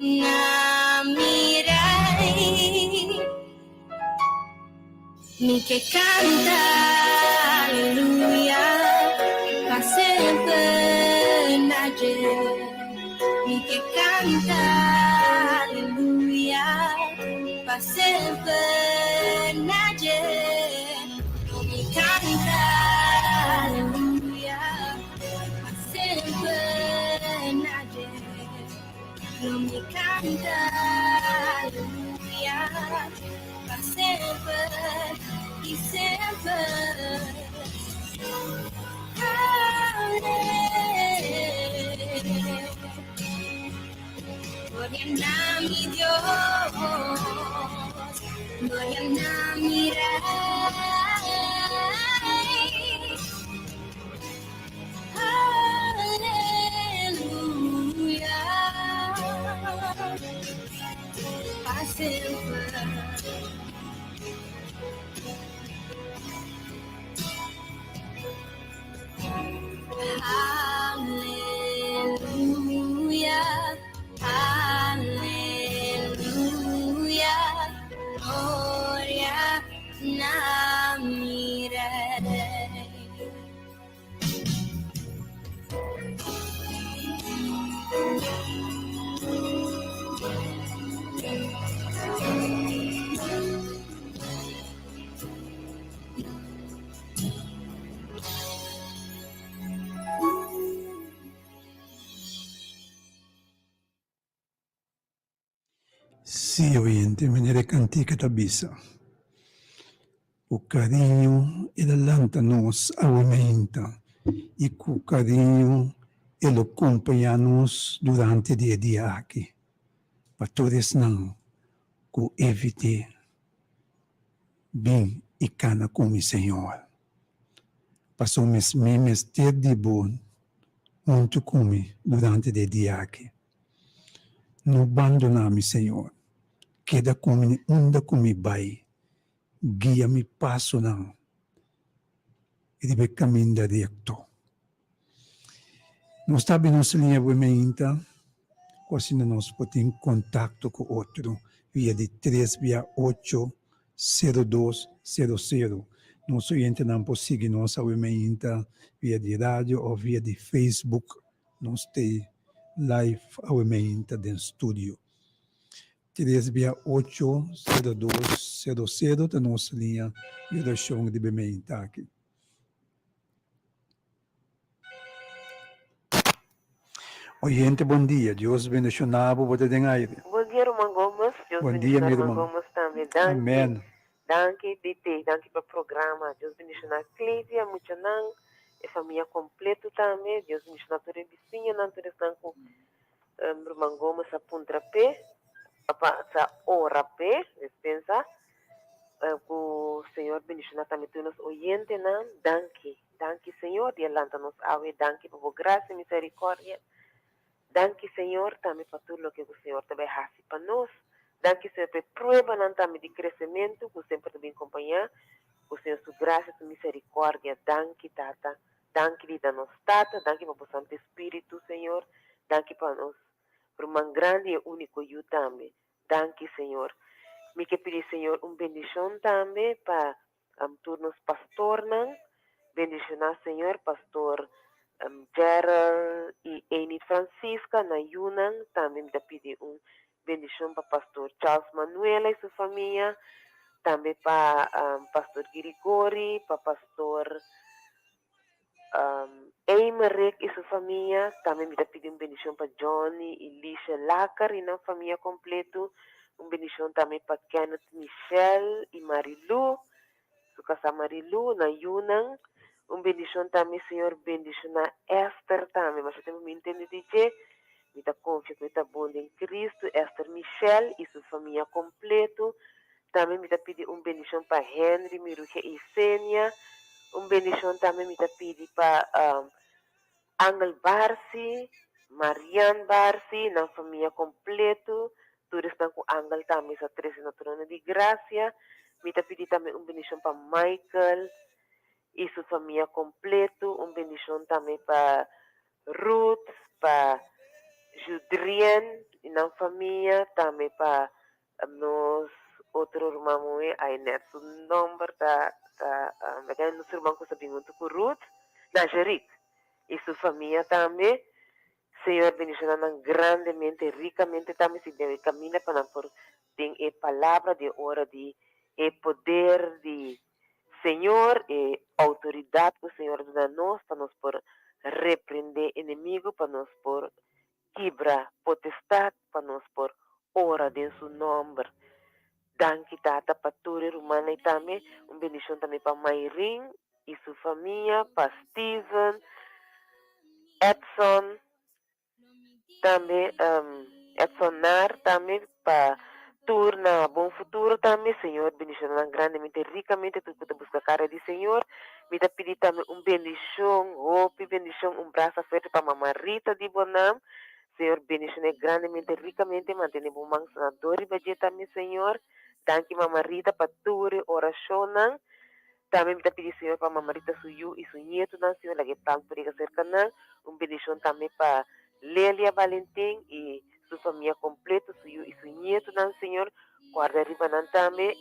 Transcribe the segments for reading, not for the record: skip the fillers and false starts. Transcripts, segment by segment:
namirai mi que canta aleluya pa sempre naje mi que canta aleluya pa sempre naje mi canta aleluya pa sempre naje non mi canta aleluya pa sempre e sempre gloria a mi Dios gloria a mi Rey aleluya para sempre. Aleluya, aleluya, gloria namiraré. Sì, oyente, me ne cantica tabisa. O carinho e lanta nos aumenta e com o carinho ele acompanha-nos durante o dia a dia aqui. Para todos não, que evite bem e cana com o Senhor. Passou memes ter de bom junto comigo durante o dia aqui. Não abandonar-me, Senhor. Queda comigo, anda comigo, vai. Guia-me passo não. E deve caminhar direto. Nós estamos na linha womenita, quase nós podemos contato com outro via de 368-0200. Nosso cliente não pode seguir nossa womenita via de rádio ou via de Facebook. Nós temos live a womenita dentro do estúdio. 368-0200 da nossa linha de oração de womenita aqui. Oyente, bom dia. Deus bendicionado por ter aire. Bom dia, Roman Gomes. Deus Bom dia, meu Roman irmão. Gomes também. Danke. Amém. Danke, DT. Danke para o programa. Deus bendicionar Clívia, Muchanan, e família completa também. Deus bendicionar toda a vizinha, não toda a com Roman Gomes a puntrapé, a orapé, dispensa. O Senhor bendicionar também todos os oyentes, não. Danke. Danke, Senhor. E alanta nos ave. Danke por sua graça e misericórdia. Danke, Senhor, também para tudo o que o Senhor também faz para nós. Danke, Senhor, por prova também de crescimento, que sempre também acompanhar. O Senhor, sua graça e misericórdia. Danke, Tata. Danke, da nossa Tata. Danke para o Santo Espírito, Senhor. Danke para nós. Por um grande e único eu também. Danke, Senhor. Me que pedir, Senhor, bendição também para turnos pastor, não? Bendicionar, Senhor, pastor Gerald e Amy Francisca na Yunnan, também me pedir bendição para pastor Charles Manuela e sua família, também para pastor Grigori, para pastor Eimerick e sua família, também me pedir bendição para Johnny e Lisha Lacar e na família completo, bendição também para Kenneth Michelle e Marilu, sua casa Marilu na Yunnan. Bendição também, Senhor, bendição a Esther também, mas eu tenho me entender dizer, me está confiando, me está bom em Cristo, Esther Michelle e sua família completo, também me está pedindo bendição para Henry, Miruja e Sênia, bendição também me está pedindo para Angel Barsi, Marianne Barsi, na família completo, todos estão com Angel também, essa três na trono de graça, me está pedindo também bendição para Michael, e sua família completo, bendição também para Ruth, para Judrian, na família, também para nós, outro irmão, aí nesse número nosso irmão que sabia muito com Ruth, na Jeric, e sua família também, Senhor, bendicionando grandemente, ricamente, também se deve caminhar para por tem a palavra de hora de poder de Senhor e autoridade que o Senhor dá a nós para nós por repreender inimigo, para nós por quebrar potestade, para nós por hora de seu nome. Danke tata para toda humana e também bendição também para Mayrin e sua família, para Steven, Edson, também Edsonar, também para turna bom futuro também, Senhor, bendição grandemente, ricamente, tu que busca a cara de Senhor, me dá pedir também bendição, hope, bendição, braço aberto para Mamãe Rita de Bonam, Senhor, bendição grandemente, ricamente, mantém bom mansanador e badia também, Senhor, danke Mamãe Rita para tua oração, também me dá pedir, Senhor, para Mamãe Rita suyu e seu nieto, Senhor, lagi plan por ir cerca, bendição também para Lélia Valentim e sua família completa, suyu e seu nieto, Senhor, guarda riba também,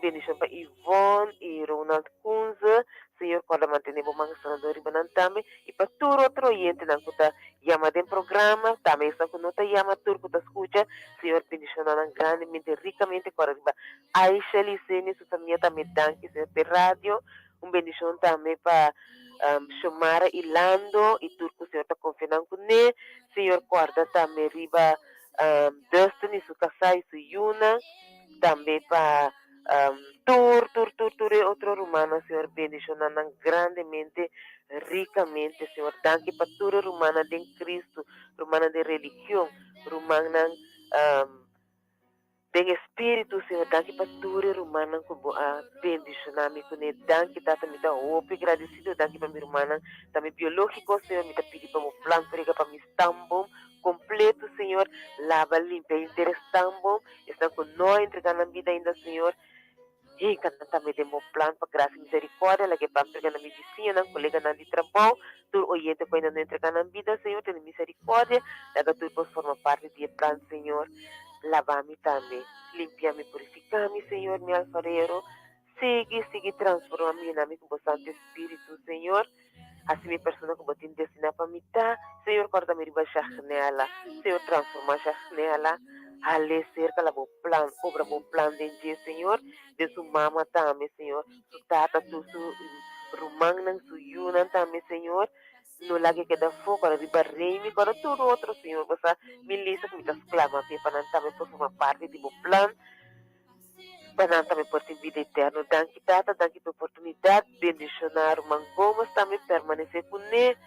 bendição para Ivone e Ronald Kunze, Senhor, guarda manter bom mansanador riba também, e para todo outro oyente, que está chamado em programa, também está com nota chama turco da escuta, Senhor, bendição grandemente, ricamente, guarda riba Aisha Licene, sua família também, danke, Senhor, de rádio, bendição também para Xomara e Lando e turco, Senhor, está confiando com ele, Senhor, guarda também riba Dustin, sua casa e sua Yuna, também para outro romana, Senhor, bendicionando grandemente, ricamente, Senhor, danke para toda romana de Cristo, romana de religião, romana de espírito, Senhor, danke para toda romana que bendicionando com ele, danke, tata, me dá hope, agradecido, danke para minha romana, também biológico, Senhor, me dá pedir para o plano, para me estambo, completo, Senhor, lava, limpa, interessante, está com nós, entregando a vida ainda, Senhor, e também temos plano para graça e misericórdia, lá que para entregar na medicina, colega na de trabalho, tu oyente que ainda não entregar na vida, Senhor, tem misericórdia, lá que tu podes formar parte do plano, Senhor, lava-me também, limpia-me, purifica-me, Senhor, meu alfarero, sigue, transforma-me na minha com o Santo Espírito, Senhor, assim minha pessoa que botin destina para mim tá, Senhor, corta-me riba nela, Senhor, transforma nela, ale cerca la bom plano, obra bom plano de Senhor, de sua mama também, Senhor, su tata, su rumang su yunan também, Senhor, no lagi que da fogo, para riba reimi, para tudo outro, Senhor, você me lisa que me das clama, para não também por formar parte de bom plano, para também por ter vida eterna, danke tata, danke pela oportunidade, bendicionar o Mangomas, também permanecer com ele,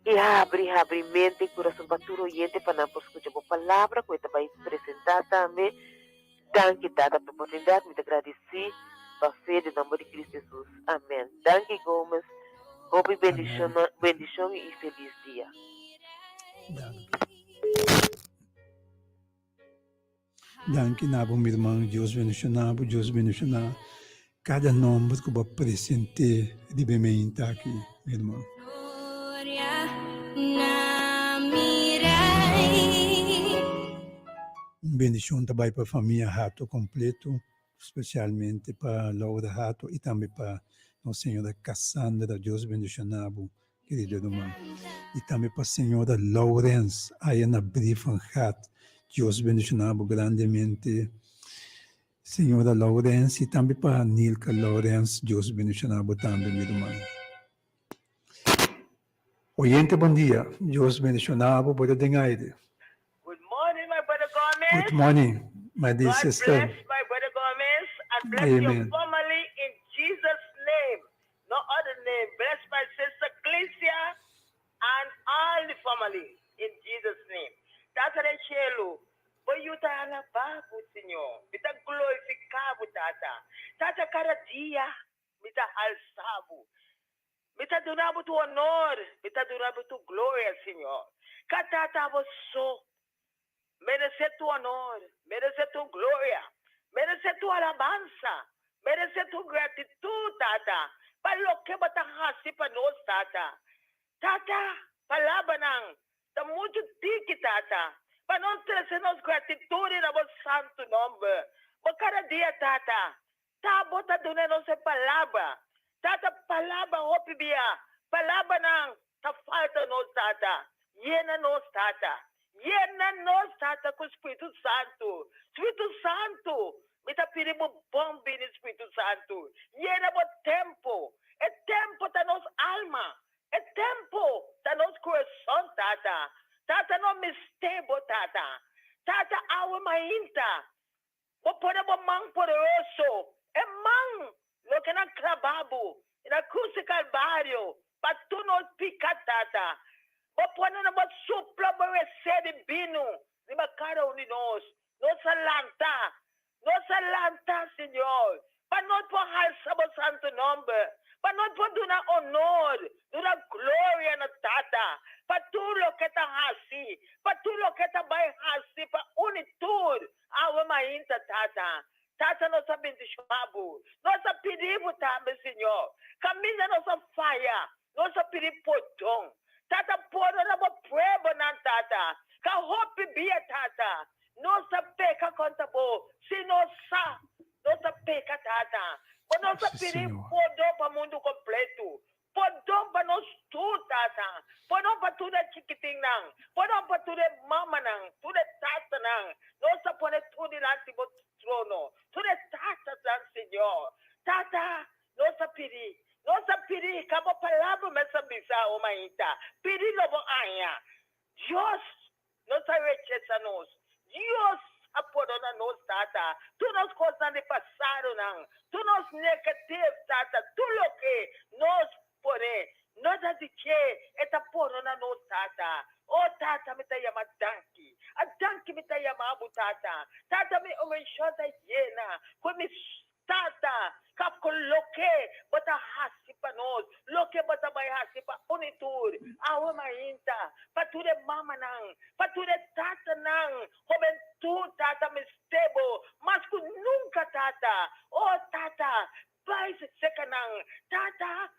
e abre mente e coração para todo oyente para não por escutar a palavra, que vai apresentar também, danke tata pela oportunidade, me agradeci, para fé de nome de Cristo Jesus, amém. Danke Gomes, hope bendição e feliz dia. Danke, nabo, meu irmão, Deus bendicionar cada nome que eu apresentei de bem está aqui, meu irmão. Bendição também para a família Rato completo, especialmente para Laura Rato e também para a senhora Cassandra, Deus bendicionado, querido irmão. E também para a senhora Lawrence, aí na Brievengat, Deus bendicionado grandemente. Senhora Lawrence e também para Nilka Lawrence, Deus bendicionado também, meu irmão. Oyente, bom dia. Deus bendicionado, pode dengaire. Good morning, my brother Gomez. Good morning, my dear God sister. bless my brother Gomez and bless Amen. your family in Jesus' name. No other name. Bless my sister Clecia and all the family in Jesus' name. Tata Rechelo, boyuta alababu, Senhor. Mita glorificado, Tata. Tata cada dia, mita alçabo. Mita durabo tu honor, mita durabo tu glória, Senhor. Catata você. Merece tu honor, merece tu glória, merece tu alabanza, merece tu gratitud, Tata. Para lo que batahasi pa nos, Tata. Tata, palabanang, da muito tiki, Tata. Para não trazer nos gratitude na vosso santo nome. Por cada dia, Tata. Tá bota dona nossa palavra. Tata, palavra opibia. Palavra não. Tá falta nos, Tata. Yena nos, Tata. Yena nos, Tata, com o Espírito Santo. Espírito Santo. Me tá pedindo bom bem Espírito Santo. Yena bo tempo. É tempo da nossa alma. É tempo da nosso coração, Tata. Tata, não me estebo, Tata. Tata, awa mainta. O podemos mang poderoso. É mang. Lo que na clavabo. Na cruz de Calvário. Para tu nos picar, Tata. O podemos na supla para receber bino. De cara de nós. Nossa lanta. Nossa lanta, Senhor. Para nós porrar o santo nome. Para nós poder dar honor, dar glória na Tata. Para tudo que está assim. Para tudo que está bem assim. Para unitude. Awa mainta, Tata. Tata, nós abençoamos. Nós pedimos também, Senhor. Caminha nossa falha. Nós pedimos perdão. Tata, pode dar uma prova na Tata. Que a roupa bia, Tata. Nossa peca conta boa. Se nossa peca, Tata. Nós pedimos perdão para o mundo completo. Perdão para nós tudo, Tata. Perdão para tudo é chiquitinho, não. Perdão para tudo é mama, não. Tudo é tata, não. Nós podemos tudo lá no trono. Tudo é tata, não, Senhor. Tata, nós pedimos. Nós pedimos que a palavra me sabisa, o mainta. Pedimos para anha. Deus, nós rechaçamos. Deus, apodona nos, Tata. Tu nos coisas de passado, não. Tu nos negativos, Tata. Tudo o que nós porém, nós a dizer, eta porona nos, Tata. Oh, Tata, me tá chamando Danke. A Danke me tá chamando, Tata. Tata, me omenchota llena. Como Tata, que coloquei, bota raci para nós. Loque, bota vai raci para unitude. A uma inta. Para tudo é mama, não. Para tudo é Tata, não. Juventude, Tata, me estebo. Mas que nunca, Tata. Oh, Tata, vai se seca, não. Tata,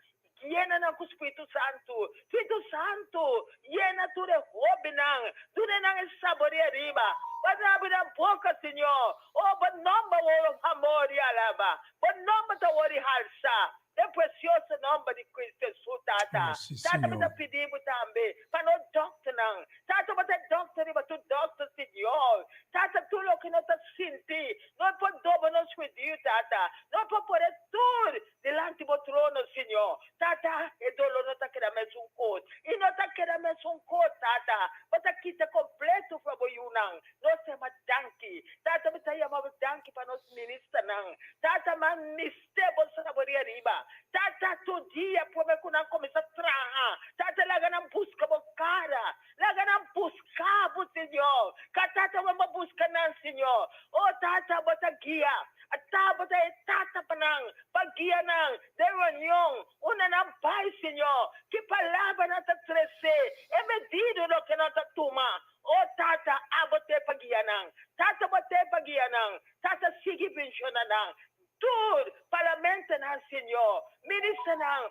llena na com o Espírito Santo. Espírito Santo, llena tudo é hobby, não. Tudo é não saboreia riba. Mas abrir a boca, Senhor. Oh, mas não o amor e alava. Mas não o halsa. É precioso nome de Cristo Jesus, Tata. Tata, me pedimos também. Para não doctor, não. Tata, mas é doctor, mas tu doctor, Senhor. Tata, tudo o que nós sentimos. Nós podemos nos pedir, Tata. Nós podemos pôr tudo delante do trono, Senhor. Tata, e dolor não está querendo mais coisa. E não está querendo mais coisa, Tata. Mas aqui está completo para o Yunang. Nós temos Danke. Tata, me está chamando Danke para nós ministros, não. Tata, mas mistebo saboria riba. Tata, todo dia, por me não começa a trabalhar. Tata, lá não busca o cara. Lá não busca o Senhor. Tata, vamos buscar não, Senhor. Oh, Tata, bota guia. A tábua é Tata para guia não. De reunião. Uma não pai, Senhor. Que palavra não está crescer. É medido no que não está tomar. Oh, Tata, abote para guia não. Tata, bote para guia não. Tata, siga pensiona não. Tudo, parlamento não, Senhor. Ministro não,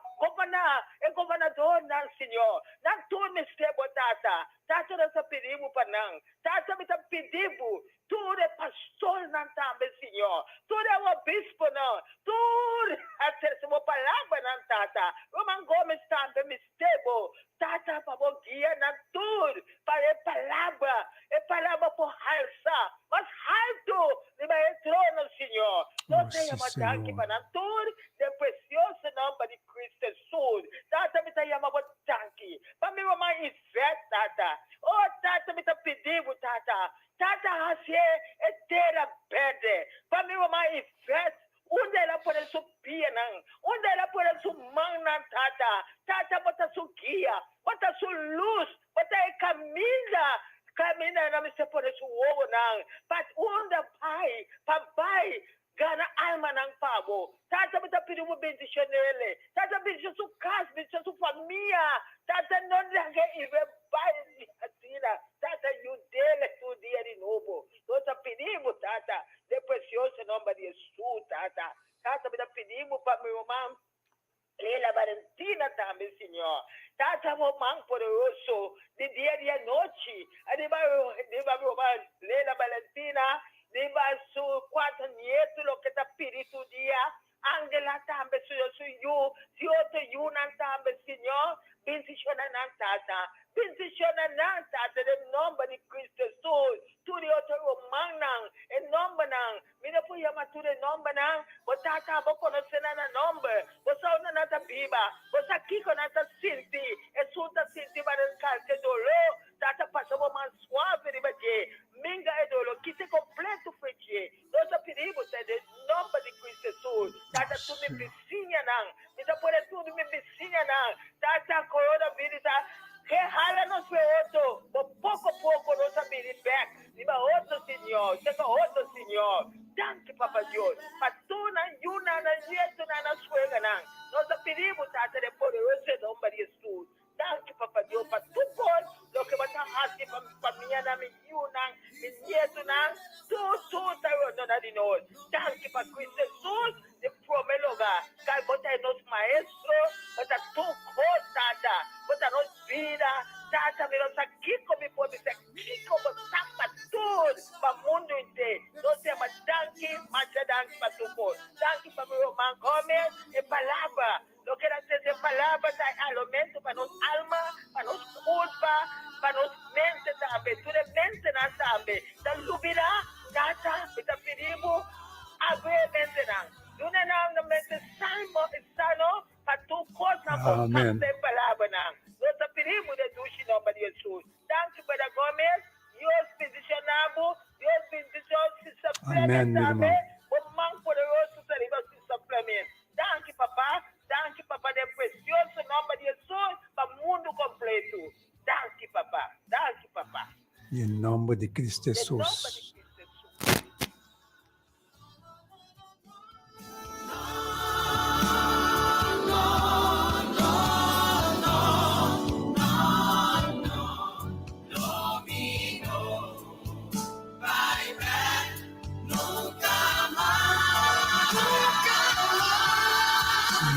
governador não, Senhor. Não tudo me estebo, Tata. Tata, nós pedimos para não. Tata, me pedimos. Tudo é pastor não também, Senhor. Tudo é o bispo não. Tudo é uma palavra não, Tata. Roman Gomes também me estebo. Tata, para o guia não tudo. Para a palavra. É palavra por halsa. Mas halto, de meu trono, Senhor. Nós temos Danke para tudo. De precioso nome de Cristo Jesus. Tata, me está chamando Danke. Para mim, uma Ivete, Tata. Oh, Tata, me está pedindo, Tata. Tata, assim é terapeuta. Para mim, uma Ivete. Onde ela pode subir, não? Onde ela pode subir, não, Tata? Tata, bota sua guia. Bota sua luz. Bota a caminha, não me se pode subir, não. Mas onde pai, papai, gana alma não pago. Tata, me está pedindo bendição nele. Tata, bendição sua casa, bendição sua família. Tata, não deixe ir vai assim, Tata, dele tu dia de novo. Nós pedimos, Tata, de precioso nome de Jesus, Tata. Tata, me pedimos para meu irmão Leila Valentina também, Senhor. Tata, mamãe poderoso, de dia e de noite. Adiba, Leila Valentina, diba su 4 nietos, lo que está espíritu dia. Angela também, Senhor, se outro Yunan também, Senhor. Bendiciona na Tata. Bendiciona na Tata, em nome de Cristo Jesus. Tudo outro manang, em nome não. Mina po yama tudo em nome não. Você tá bom conhecendo na nome. Você não nada biba. Você aqui com nada sinti. É suta sinti para calce dolor. Tata passou uma suave de bater. Minga é dolor. Que se completo feche. Nós pedimos em nome de Cristo Jesus. Tata tu me vizinha não. Mina por tudo me vizinha não. Tata coronavírus que rala nos outro, pouco a pouco nós abrimos back, diba outro Senhor, chega outro Senhor, danke Papa Deus, patuna, yuna, na yeto, na suega, nós pedimos a te poderoso em nome de Jesus, danke Papa Deus, para tu pode, lo que vai estar assim para minha nome, yuna, yeto, tu, tá de nós, danke para Cristo Jesus, de primeiro lugar, cai bota em nosso maestro, bota tu Tata, bota nós vida, Tata, me nós aqui como pode ser, aqui como tapa tudo, para o mundo inteiro, nós temos danke para tu povo, danke para o irmão Gomes, e palavra, não quero dizer palavra, dá alimento para nossa alma, para nossa culpa, para nossa mente também, tudo é mente na também, da lubira, Tata, me tá pedindo, abre mente não. Duna na mente sano para tu coisa Amém. com palavra não. Nós pedimos de Deus em nome de Jesus. Danke para Gomes, Deus bendicionamos, Deus bendicionamos se Amém, suplementa meu também. irmão. O man poderoso se suplementa. Danke papá de precioso nome de Jesus para o mundo completo. Danke papá. Em nome de Cristo Em nome de Jesus. Cristo Jesus.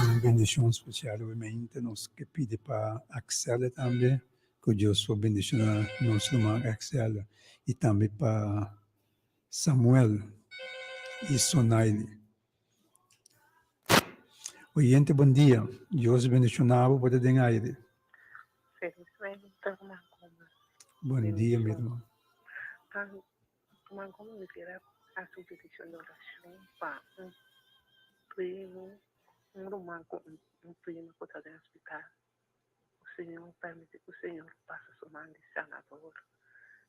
Uma bendição especial, obviamente, nós que pedimos para Axel também, que Deus for bendicionar nosso irmão Axel, e também para Samuel e Sonaile. Oyente, bom dia. Deus bendicionado por ter aire. Felizmente, uma como Bom dia, meu irmão. uma como me tira a substituição da oração para primo, romano com primo que está no hospital. O Senhor permite que o Senhor passe sua mão de sanador.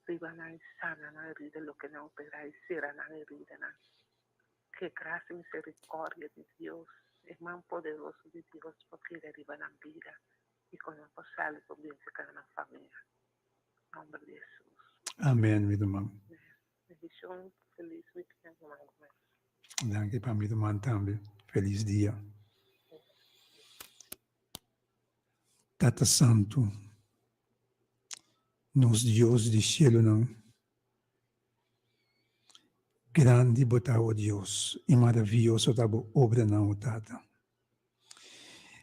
Riba na sana na herida, lo que não opera e será na herida. Que graça e misericórdia de Deus, irmão poderoso de Deus, porque ele arriba na vida e quando eu posso também ficar na família. Em nome de Jesus. Amém, meu irmão. Me deixou feliz weekend, irmão. Danke para meu irmão também. Feliz dia. Tata Santo, nos Deus de cielo não. Grande botar o Deus e maravilhoso da obra não, Tata.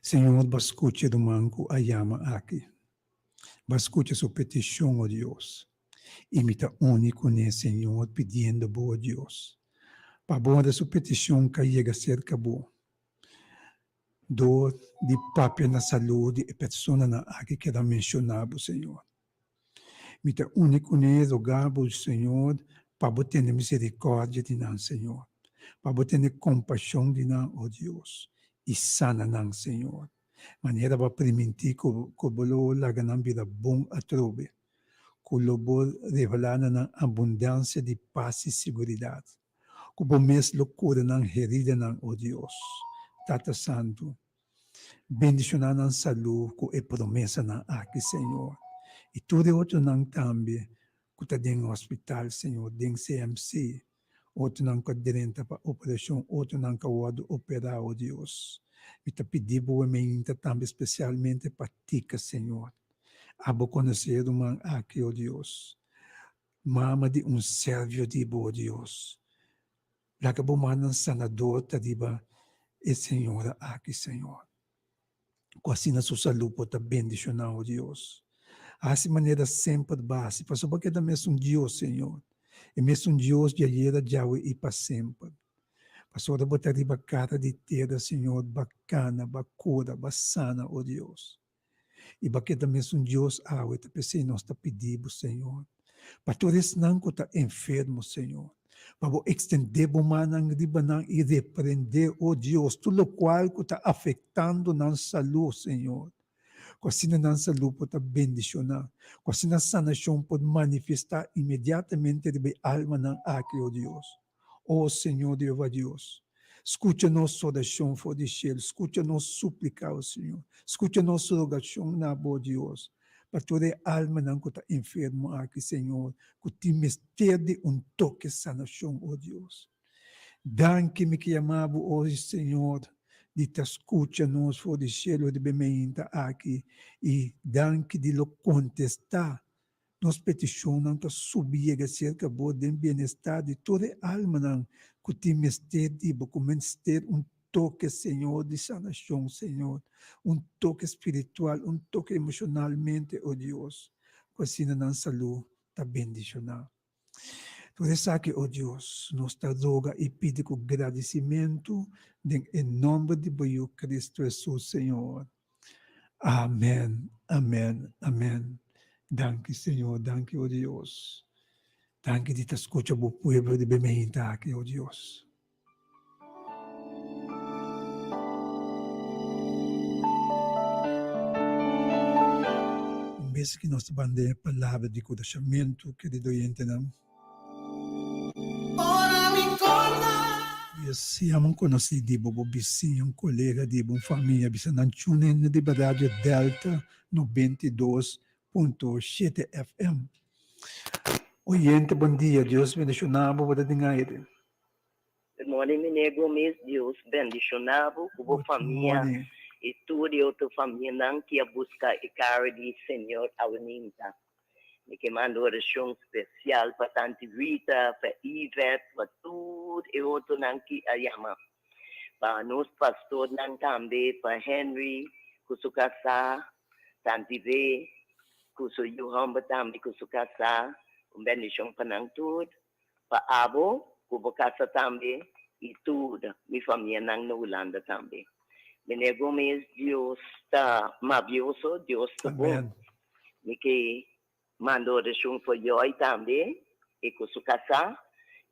Senhor, bascute do manco a llama aqui. Bascute sua petição, ó Deus. Imita único, né, Senhor, pedindo boa Deus. Para boa sua petição que chega cerca boa. Dor de papel na saúde e pessoa na aqui que era mencionado, Senhor. Imita único, né, rogabo, Senhor, para ter misericórdia de nós, Senhor. Para ter compaixão de nós, ó Deus. E sana nós, Senhor. Maneira para permitir que o bolo laga na vida bom a trobe. Que o lobo revelar na abundância de paz e segurança. Que o mês loucura na herida na, ó Deus. Tata Santo. Bendicionar na saúde, que é promessa na aqui, Senhor. E tudo outro não também. Que está dentro do hospital, Senhor, dentro do CMC, outro não está dentro para operação, outro não está operar, ó Deus. E está pedindo também especialmente para ti, Senhor. Abo conhecer uma aqui, ó Deus. Mama de servo de ó Deus. Lá que o mano sanador está diba, e Senhor aqui, Senhor. assim na sua saúde pode bendicionar, oh Deus. Assim maneira sempre base, para porque também é um Deus, Senhor. E mesmo um Deus de ayer, de hoje e para sempre. Pastor, botar riba cara de terra, Senhor, bacana, bacura, basana, oh Deus. E porque também é um Deus, e te pensei, nós te pedimos, Senhor. Para todos não que está enfermo, Senhor. Para estender o manang ribanang e repreender, oh Deus, tudo o qual que está afetando nossa saúde, Senhor. Assim a nossa saúde pode bendicionar. Assim a sanação pode manifestar imediatamente de alma não aqui, oh Deus. Oh Senhor, Deus. Escuta nossa oração, for de cielo. Escuta nossa súplica, oh Senhor. Escuta nossa rogação, na boa Deus. Para toda alma não que está enfermo aqui, Senhor. Que te mestede toque de sanação, oh Deus. Danke-me que amava hoje, Senhor, de te escuta nós for de cielo de bementa aqui e danke de lo contestar nos peticionam que subir acerca do bem-estar de toda alma não que te mestede e ter toque, Senhor, de sanação, Senhor, toque espiritual, toque emocionalmente, oh Deus, que assim na saúde está bendicionar. Por isso aqui, oh Deus, nos roga e pede com agradecimento em nome de Cristo Jesus, Senhor. Amém, amém, amém. Danke, Senhor, danke, oh Deus. Danke de te escucha o povo de Bementa aqui, oh Deus. Vez que nós bandemos a palavra de conhecimento, querido oyente, não? Siamo conosciuti come vizinho, un collega di una famiglia, bisogna tune di Radio Delta 92.7 FM. Oyente, bom dia, Deus bendicionado, para dinheiro. Good morning, Mene Gomes, Deus bendicionado, com a família e tudo e outra família não que a busca e cara de Senhor Avenida. Me que mando oração especial para Tante Rita, para Ivete, para tudo e outro não que a chama. Para nós pastor não também, para Henry, com sua casa, Tante V, com sua Johan também, com sua casa, bendição para não tudo, para Abo, com a casa também, e tudo, minha família não na Holanda também. Mene Gomes, Deus está maravilhoso, Deus está bom. Me que mando oração para eu também, e com sua casa,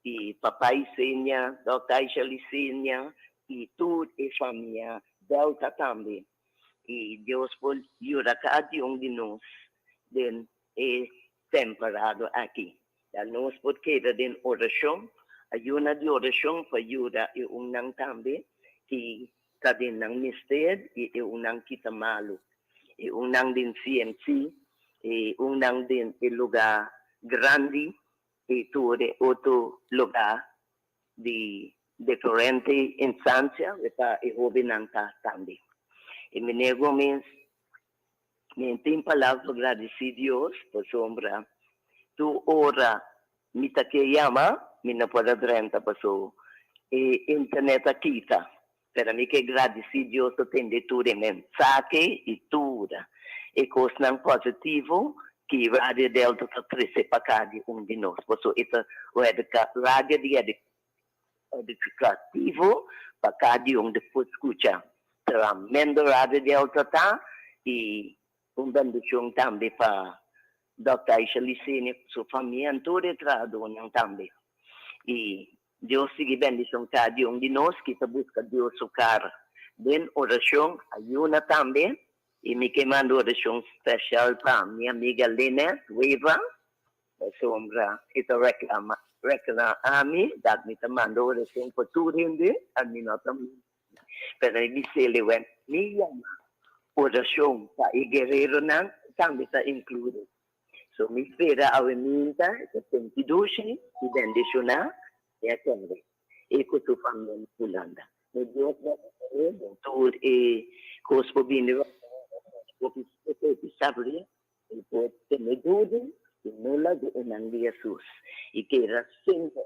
e papai Senha, doutor Licenia, e tudo e família, Delta também. E Deus pode ajudar cada um de nós, den é temperado aqui. E nós podemos querer em oração, ajuda de oração para ajudar e não também, que está dentro do mistério e não kita malo. E não dentro CMC, e não dentro do lugar grande, e todo outro lugar de diferente instância, para o jovem não está também. E me nego mesmo, me tem palavras para agradecer a Deus, por sombra. Tu ora, me tá que chama, me não pode renta, passou. E internet aqui tá. Para mim que agradecer a Deus, tu tem de tudo, mensagem e tudo. E coisa não positivo, que Rádio Delta está crescendo para cada um de nós. Passou, essa rádio de educativo, para cada um depois escutar. Tremendo Rádio Delta tá, e bendição também para Dr. Licenia, sua família, todo entrado também. E Deus siga bendição cada um de nós, que está buscando Deus o cara. Den oração, ajuda também, e me queimando oração especial para minha amiga Lynette Weaver, da sombra, ita reclama a mim, dat me mando oração para tudo hindi, a mim não também. Pero me selewen, minha oração para o guerreiro não, também está incluído. So, me espera a venida, que tem que doce, e bendicionar, e atender. E com sua família Holanda. Me Deus vai fazer, tudo e coisa por vir, porque você sabe, e pode ter medo, e não lá de nome de Jesus. E que era sempre,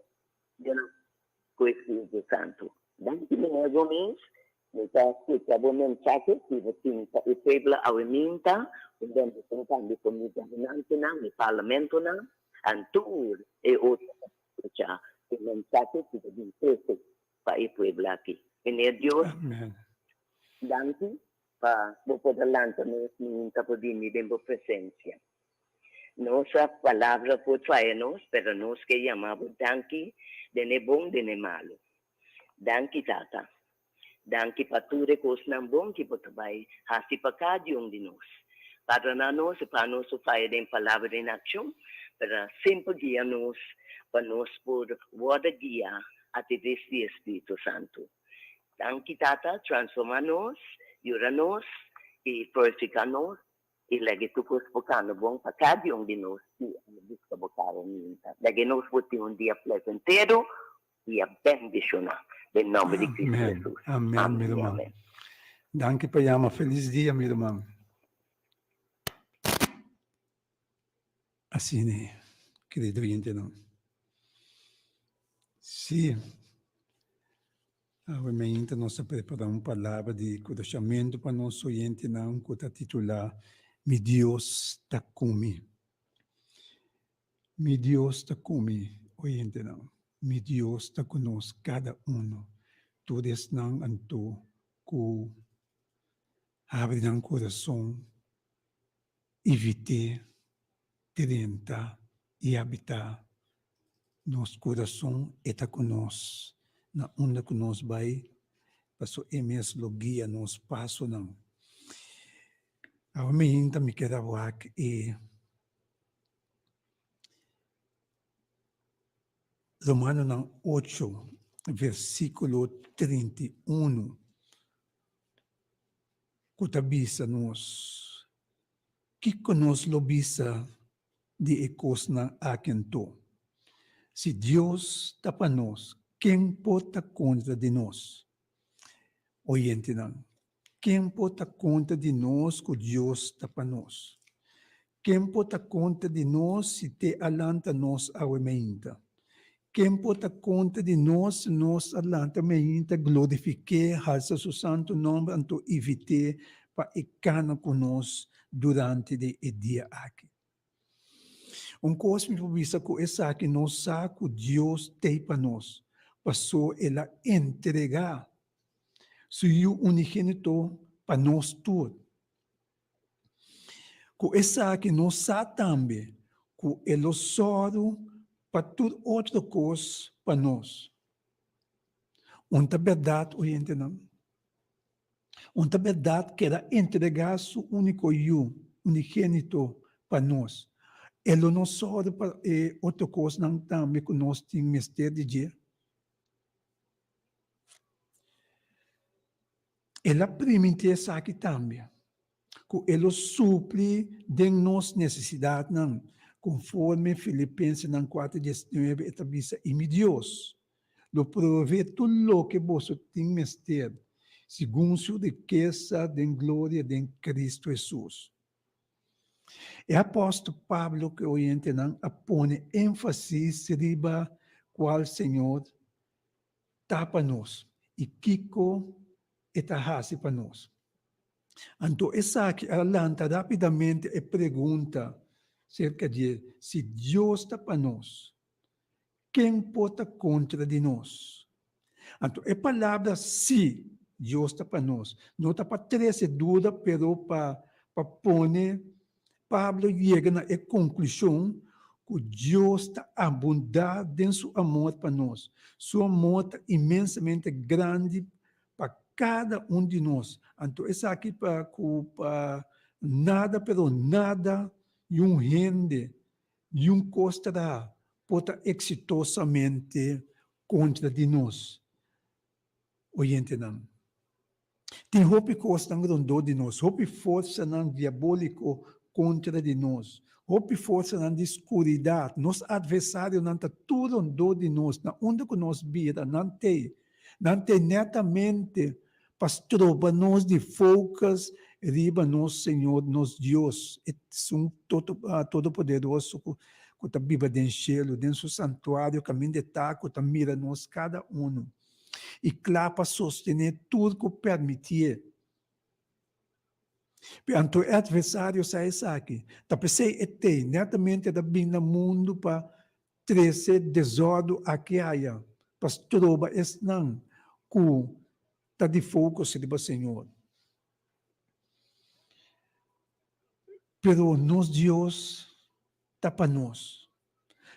com o Espírito Santo. Dante me Gomes, me para escuchar o mensaje que o pueblo aumenta, onde estão cambio com o governante, o parlamento, antur e outro escuchar o mensaje que é interesse para o pueblo aqui. E Deus, Amém. danke para poder lançar minha podinha de presença. Nossa palavra por trazer-nos, pero nós que chamamos danke, de bom, de malo. Danke, Tata. Danke para tudo que não bom que você vai fazer para cada um de nós. Para nós fazer em palavra em ação, para sempre guiar-nos, para nós poder guiar até deste Espírito Santo. Danke, Tata, transforma-nos, ajuda-nos e purifica-nos e lege tudo para bom para cada um de nós e busca botar em mim. Lege-nos por dia plezenteiro e abençoar. Em nome de Cristo Jesus. Amém, meu irmão. Danke, Payama. Feliz dia, meu irmão. Assim, né, querido oyente, não? Sim. Obviamente, nós preparamos uma palavra de encorajamento para nosso oyente, não, que está titular Mi Deus está comigo. Mi Deus está comigo, oyente, não. Mi Deus está conosco, cada um. Todos não anto que abre no coração, evite, tentar e habitar. Nosso coração está conosco, na onda que nós vai, para o mesmo guia, nos passo não. A mim também quero falar que Romanos 8, versículo 31, que nos, que nos lobisa de ecos na aquento. Se Deus está para nós, quem pode estar contra de nós? Oyente não. Quem pode estar contra de nós que Deus está para nós? Quem pode estar contra de nós se te alanta nós a meinta? Quem pode estar contra de nós se nós alanta meinta glorifique, alça o santo nome, anto evite para ecana conosco durante o dia aqui. Coisa me provisa que essa aqui nós sabe que Deus tem para nós. Passou ela entregar seu unigênito para nós todos. Que essa aqui nós sabe também que ele soro para tudo outra coisa para nós. Uma verdade, oyente, não? Uma verdade que era entregar seu único unigênito para nós. Ele não só para outra coisa não também que nós temos mistério de dia. Ele permite isso aqui também. Que ele supre de nossas necessidades, não. Conforme Filipenses 4:19 establece, e meu Deus, lo provê tudo o que você tem mistério, segundo sua riqueza de glória de Cristo Jesus. É apóstolo Pablo que orienta não põe ênfase riba qual Senhor está para nós e Kiko está para nós. Então, essa aqui alanta rapidamente e pergunta cerca de se Deus está para nós, quem pode estar contra de nós? Então, a palavra se Deus está para nós, não está para trazer dúvida, pero para pôr Pablo chega na conclusão que Deus está abundante em seu amor para nós. Seu amor está imensamente grande para cada um de nós. Então, essa aqui para nada, pero nada, e rende, e costará, pode exitosamente contra de nós. Oyente não. Tem roupa costa não de nós, roupa força não diabólico contra de nós. Houve força na escuridão. Nosso adversário não está tudo do de nós. Na onde que nós vira, não tem netamente para nós de focas, riba nosso Senhor, nosso Deus. É um todo-poderoso que está vivo dentro do cielo, dentro do santuário, caminho de taco, está mira nós cada um. E claro, para sostener tudo que permitir. Pero o adversário sai aqui. Tá pensei até, netamente da bem no mundo para trazer desordem aqui haya. Para troba es não, que tá de foco se do Senhor. Pero nos Deus tá para nós.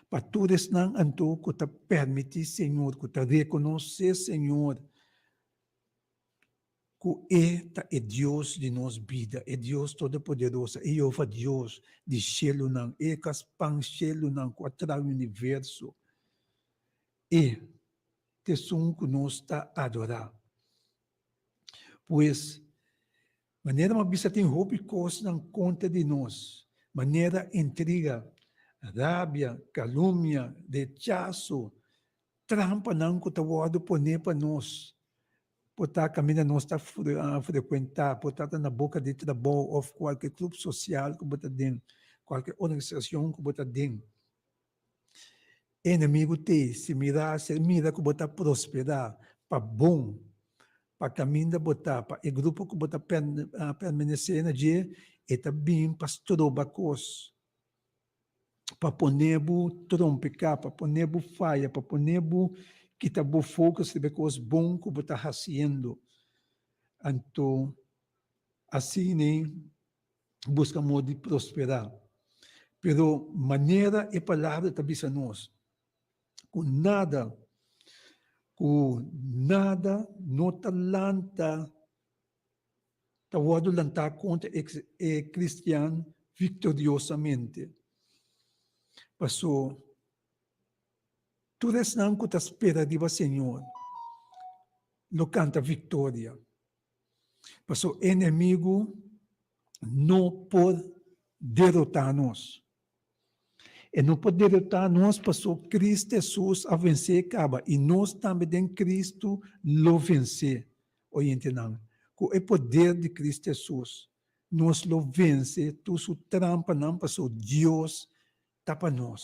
Para tudo es não anto que tá permitir Senhor, que tá reconhecer Senhor, que é Deus de nossa vida, é Deus todo-poderoso, é Jeová Deus de cielo não, é caspang cielo não, quatro universo, é tesão que nós está a adorar. Pois, maneira uma bisa tem roupa e coisa na conta de nós, maneira intriga, rábia, calúnia, rechaço, trampa não que está guardado poner para nós, botar caminho nós está a frequentar, botar na boca de trabalho ou qualquer clube social que botar dentro, qualquer organização que botar dentro. Inimigo te, se mira que botar prosperar, para bom, para caminho da botar, para o grupo que botar permanecer na dia, e também para estrobacos, para poner-bu trompecar, para poner-bu falha, para poner-bu que tá bom foco sobre coisas bom que você está fazendo. Então, assim, né, busca modo de prosperar. Pero maneira e palavra também a nós. Com nada no talanta, tawado lantar contra o cristiano vitoriosamente. Passou tudo isso não que espera de Senhor. Lo canta vitória. Passou inimigo não pode derrotar-nos. E não pode derrotar-nos, passou Cristo Jesus a vencer acaba. E nós também em Cristo lo vencer. Hoje entendamos. Com o poder de Cristo Jesus, nós lo vence, tu su trampa não passou. Deus está para nós.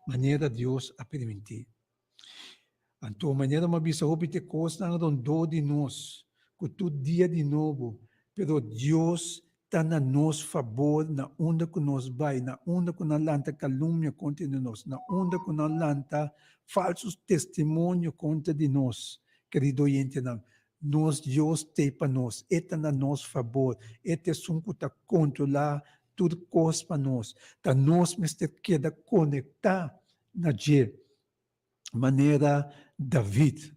Maneira Deus a permitir. Então, maneira uma bisa obter coisa não rondou de nós, que todo dia de novo, pero Deus está na nosso favor, na onda que nós vai, na onda que nós lanta calúnia contra de nós, na onda que nós lanta falsos testemunhos contra de nós, querido oyente, nós Deus tem para nós, está na nosso favor, é um que está controlar tudo coisa para nós, tá nós mesmo queda conectar na maneira David.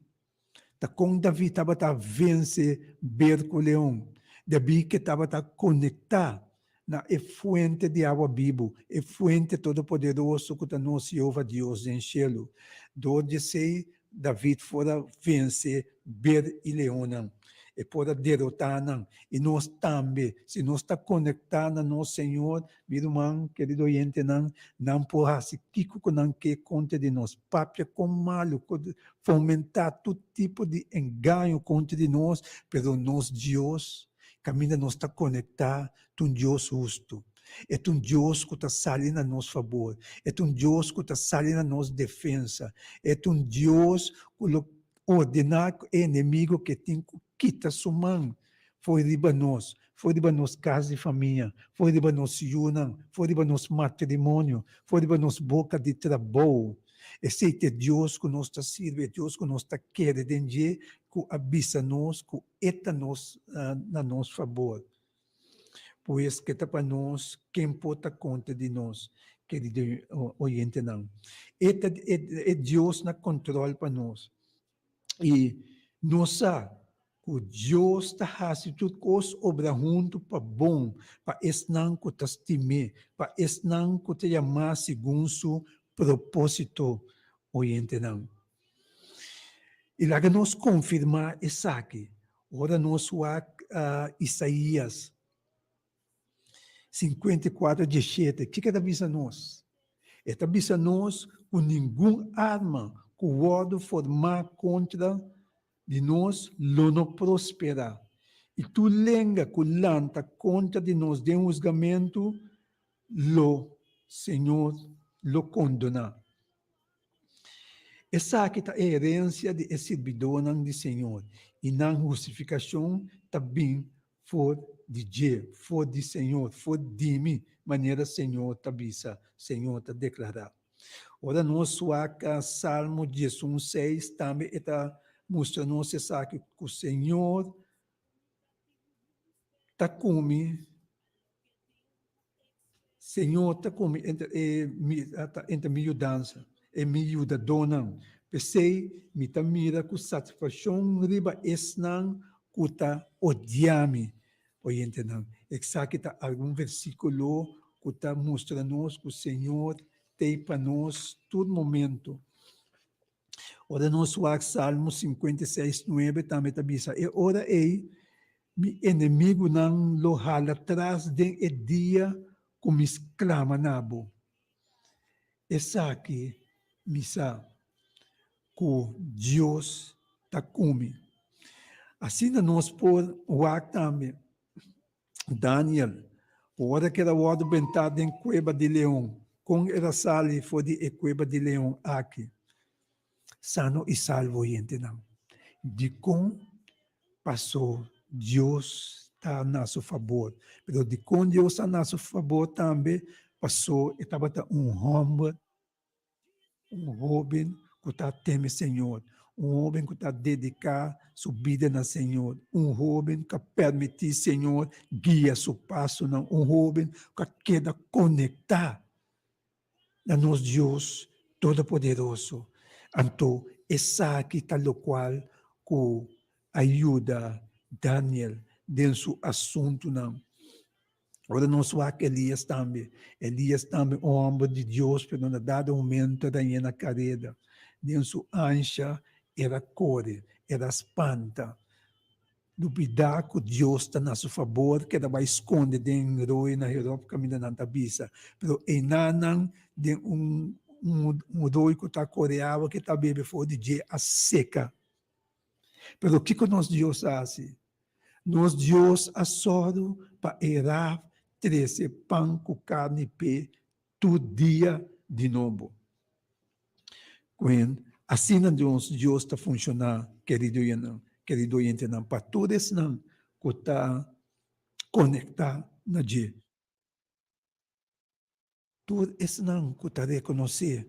Tá com David estava a vencer Berco-Leão. David que estava a conectar na fonte de água viva, fonte todo-poderoso que está nosso Jeová Deus em cielo. Donde se David fora vencer Ber e Leão. E pode derrotar, e nós também, se nós está conectado no Senhor, meu irmão, querido oyente, não pode se kiko que não quer contra de nós, papia com malo, fomentar todo tipo de engano contra de nós, pero nós, Deus, caminha nós está conectado, um Deus justo. É Deus que está saindo a nosso favor, é Deus que está saindo a nossa defesa, é Deus que ordenar o inimigo que tem que quitar sua mão. Foi de nós casa e família, foi de nós junam, foi de nós matrimônio, foi de nós boca de trabalho. Esse é Deus que nos está servindo, é Deus que nos está querendo, que avisa nós, que está na nosso favor. Pois que está para nós, quem pode conta de nós, querido oyente, não. É Deus na controle para nós. E nós sabemos que Deus está fazendo tudo coisa obra junto para bom, para esse não que te estime, para esse não que te chamar segundo seu propósito, oyente não. E lá que nós confirmar isso aqui, ora nós Isaías 54:17, que está avisando nós? Está avisando nós que nenhuma arma que o ódio formar contra de nós, não prosperará. E tu lenga que lanta contra de nós de julgamento, Senhor, lo condena. Essa aqui é a herência de servidor do Senhor. E na justificação também for de Deus, for de Senhor, for de mim, maneira Senhor tabisa, Senhor está declarar. Ora, nós suaca Salmo 16 também está mostrando essa que o Senhor está comigo. Senhor está comigo entre minha dança, e minha dona. Pensei, me tá mira com satisfação, riba esnan, que está odiame. Oi, entendeu? Exato, está algum versículo que está mostrando que o Senhor tem para nós todo momento. Ora, nós o Salmo 56, 9 também está dizendo, e ora mi inimigo não lo hala atrás de dia como exclama nabo. Essa aqui, misa, que Deus está comigo. Assim nós por o também, Daniel, ora que era o hora bentado em cueva de leão, com era sali foi de cueva de leão aqui. Sano e salvo, entendeu? De com passou, Deus está a nosso favor. Mas de com Deus está a nosso favor também, passou, estava homem que está teme Senhor. Homem que está dedicado sua vida no Senhor. Homem que permite, Senhor, guia seu passo. Homem que quer conectar a nós, Deus Todo-Poderoso. Então, essa aqui está o qual que ajuda Daniel dentro do seu assunto. Ora, nós vamos Elias também. Elias também, o homem de Deus, pero na dado momento da na carreira. Dentro sua ancha, era core, era espanta. Duvidar que Deus está a nosso favor, que ela vai esconder dentro na Europa, caminhando na tabisa. Pero enanan de roi que está coreado, que está bebendo fora de dia a seca. Pero o que nós Deus faz? Nós Deus assoro para errar 13 pão com carne e pé, todo dia de novo. Quando assim Deus está funcionando, querido entender, para todos não que está conectado na dia. Tudo isso não que está reconhecer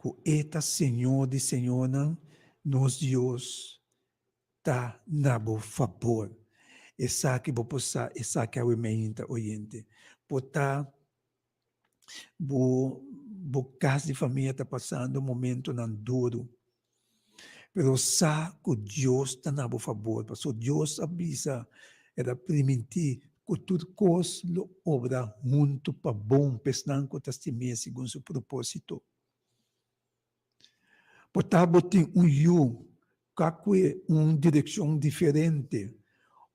que eta Senhor de Senhor não, nós Deus está na favor. Essa que vou passar, essa que é o emenda oriente. Botar, o caso de família está passando um momento não duro. Pero sabe que Deus está na favor. Porque Deus avisa, era permitir que tudo coisa lo obra junto para bom, pensando que está segundo seu propósito. Botar tem uma direção diferente.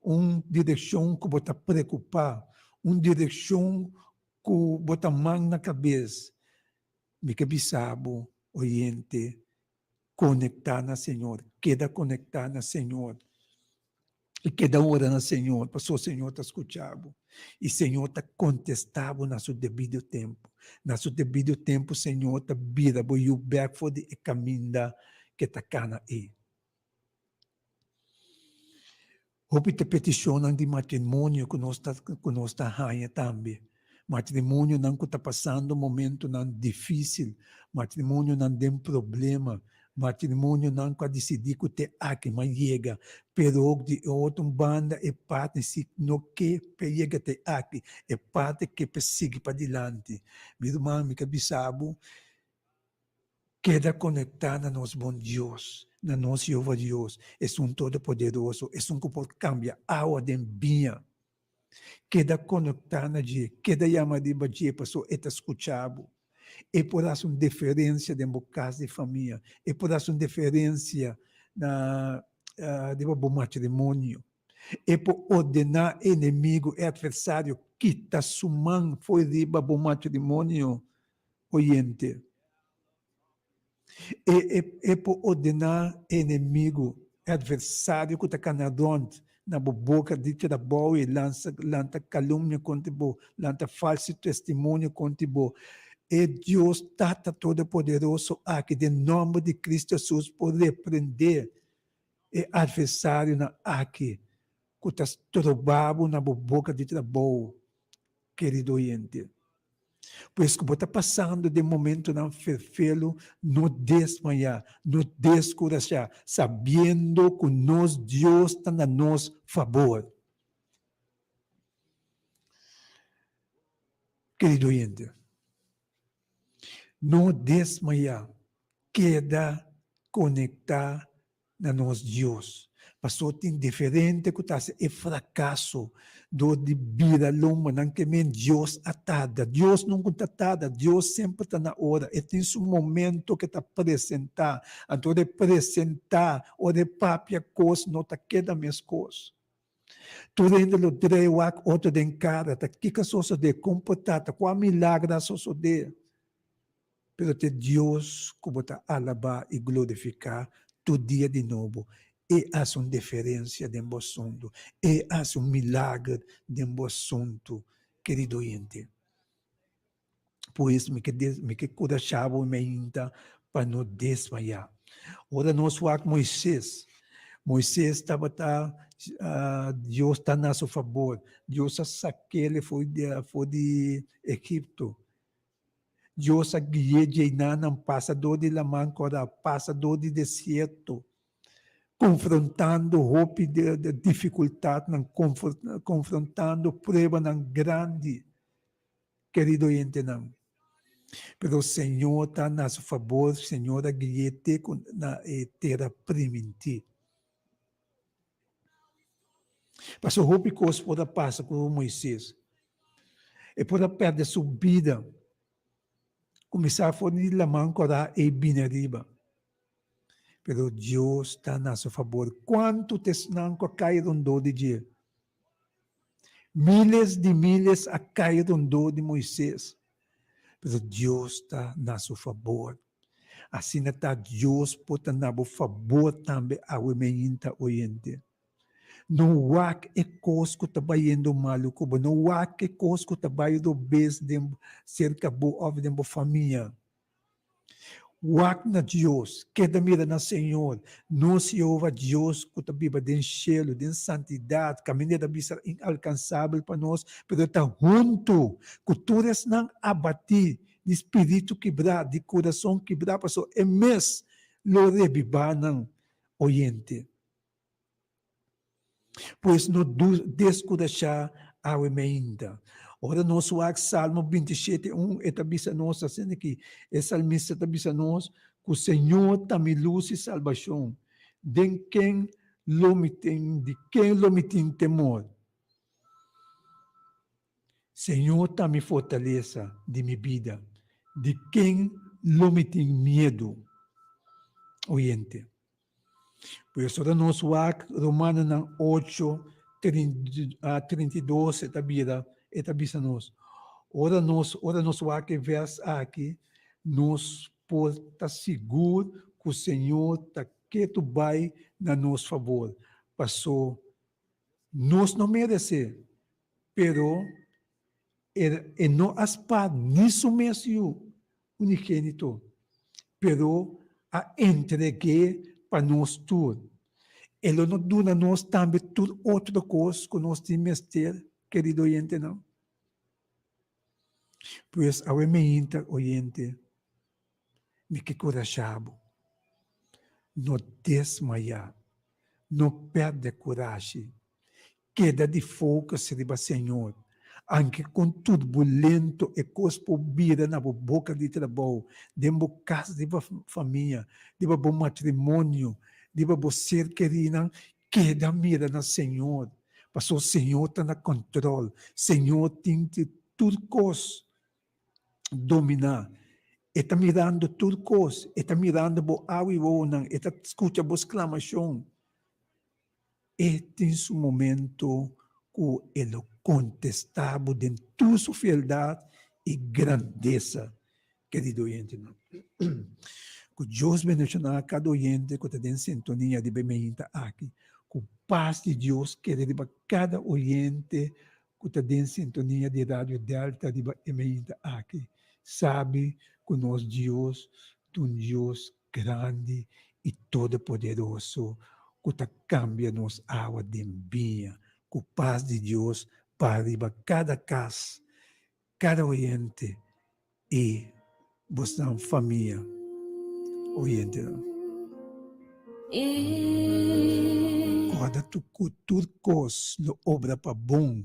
Uma direção que você preocupar, uma direção que você mão na cabeça. Me que sabe, oriente, conectar na Senhor, queda conectar na Senhor. E queda hora na Senhor, para o Senhor está escutando. E o Senhor está contestando no seu devido tempo. No seu devido tempo, o Senhor está vira, para o back for the caminho que está cana aí. Houve petição de matrimônio que nós está rainha também. Matrimônio não que está passando um momento não difícil. Matrimônio não tem problema. Matrimônio não que decidir que te aqui, mas chega. Pero de outra banda é parte se no que chega te aqui, é parte que persegue para diante. Meu irmão, me cabisabo, queda conectada a nós bom Deus. Na nossa Jeová Deus, é todo-poderoso, é que pode cambiar a ordem bem. Queda conectada a Deus, queda chamada de Deus, pessoa está escutando. E por isso uma diferença de uma casa de família, e por isso uma diferença de um matrimônio. E por ordenar inimigo e adversário, quita sua mão, foi riba do matrimônio, oriente. E por ordenar inimigo, adversário que está canadonte, na boca de tirar boa e lança calúnia contra você, lança falso testemunho contra você. E Deus Tata Todo-Poderoso aqui, em nome de Cristo Jesus, por repreender o adversário na aqui, que está trobado na boca de trabalho, querido oyente. Pois como está passando de momento não ferfelo, não desmaiar, não descorajar, sabendo que nós, Deus está a nosso favor. Querido oyente, não desmaiar, queda conectar na nós Deus. Passou tem diferente que está é fracasso do de vida loma não que men Deus atada. Deus não está atada, Deus sempre está na hora. E tem um momento que está apresentar, então de apresentar ou de papia coisa não está queda minhas coisas. Tu ainda lo drewak outro de encara, tá que sosso de comportar, tá qual milagre sosso de. Pero te Deus como tá alabar e glorificar tu dia de novo. E há uma diferença de assunto. E há um milagre de assunto, querido oyente. Por isso, me que corajava me ainda para não desmaiar. Ora, nós falamos Moisés. Moisés estava Deus está a nosso favor. Deus sacou ele foi de Egipto. Deus guiou Jainan, passador de Lamancora, passador de deserto, confrontando roupa de dificuldade, confrontando prova grande, querido oyente, não. Pero o Senhor está a nosso favor, o Senhor guia-te na terra primitiva. Passou roupa coisa por passar com Moisés. E por perder sua vida, começar a fornecer la mancora e bineriba. Pero Deus está a nosso favor. Quanto tesnanco caíram do de dia? Miles de milhas a caíram do de Moisés. Pero Deus está a nosso favor. Assim está Deus por a favor também ao menino oyente. Não há que coisa trabalhando maluco, não há que coisa trabalhando bem cerca da família. Wak na Deus, queda mira na Senhor, não se ouve Deus que está viva de cielo, de santidade, caminho da vida inalcançável para nós, mas está junto, culturas não abatir, de espírito quebrado, de coração quebrado, passou é mês, lo revivar não, oyente. Pois não descorajar a ainda. Ora, nosso Salmo 27, 1, etabisa nós, assim aqui, é salmista etabisa nós, que o Senhor também luz e salvação, de quem lo me tem temor. Senhor também fortaleza de minha vida, de quem lo me tem medo. Oyente. Por isso, ora, nosso Romano 8, 32, etabisa nós. Ora, nosso verso aqui, nós podemos estar seguros que o Senhor está quieto vai na nosso favor. Passou, nós não merecemos, pero e não aspar nisso mesmo, unigênito, pero a entreguei para nós tudo. Ele não dá a nós também tudo outra coisa que nós temos que ter, querido oyente, não. Pois, ao oyente, me que corajado, não desmaiar, não perde coragem, queda de foco riba Senhor, anche com turbulento e cospo vira na boca de trabalho, dentro casa de família, de bom matrimônio, de bom ser querido, queda mira na Senhor, passou o Senhor está na controle, Senhor tem tudo coisa dominar, está mirando tudo coisa, está mirando bo awi wonan, está escuta bo exclamação, e tem um momento que ele contestava de toda sua fidelidade e grandeza, querido oyente. Que Deus bendiga cada oyente que está em sintonia de bem-vinda aqui. Que o paz de Deus quede para cada oyente que está em sintonia de Rádio Delta de bem-vinda aqui. sabe que nosso Deus é um Deus grande e todo-poderoso, que tá cambia nos água de bem, com paz de Deus para arriba cada casa, cada oriente e você família oriente. Guarda tudo coisa, obra para bom,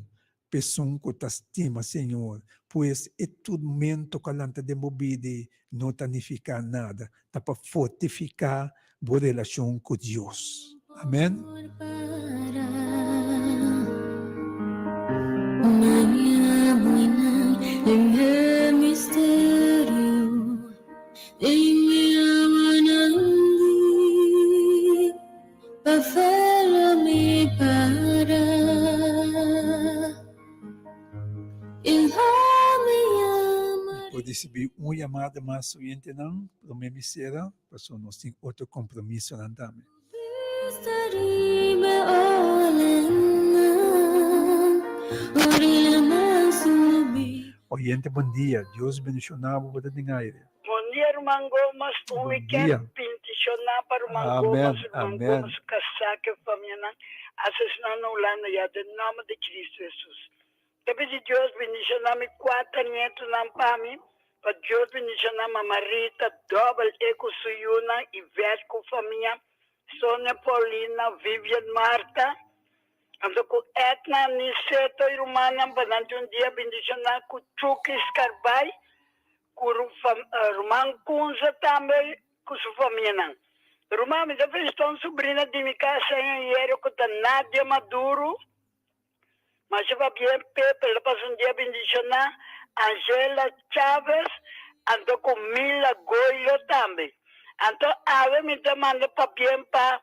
pessoa que te estima, Senhor, pois é tudo momento que ela de mobile não tanificar nada, tá para fortificar a relação com Deus. Amém? Pode receber uma chamada mais urgente não, para me misera, porque nós temos outro compromisso não também. Oriente, bom dia. Deus abençoe você de aire. Bom dia, irmão Gomes. Um weekend peticionar para o irmão Gomes, irmão Gomes, casar que a família assassinando o lano e em nome de Cristo Jesus. Eu pedi Deus bendicionar me 4 nietos na PAMI, para Deus bendicionar a Marita, Double Eco Suyuna, Ivete com família, Sônia Paulina, Vivian Marta, ando com Etna, Niceto, irmã, para um dia bendicionar com Chucky Scarbai, com Román Kunza também, com sua família. Román, me deve estar sobrinha de minha casa em Iero, com a Nádia Maduro, mas se vai bem, Pepe, ela passa um dia bendicionar, Angela Chaves, ando com Mila Goyo também. Então, ave me demanda para bem para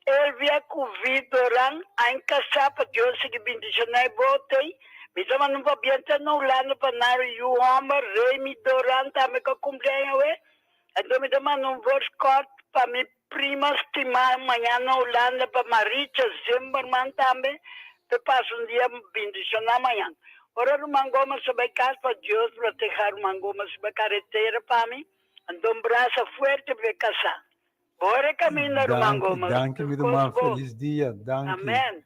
Elvia Cuvidoran, a encaixar para Deus se bendicionar e botei. Me demanda para bem para não lá no panário Yuhama, Remy Doran também que cumpleaños. Então, me demanda voz corto para minha prima estimar amanhã no Holanda para Maricha Zimmerman também. Eu passo um dia bendicionar amanhã. Ora, o Mangoma se vai casa para Deus proteger o Mangoma se vai carreteira para mim. Então, um braço forte para casar. Bora caminhar o Mangoma. Danke, meu irmão. Feliz dia. Danke. Amém.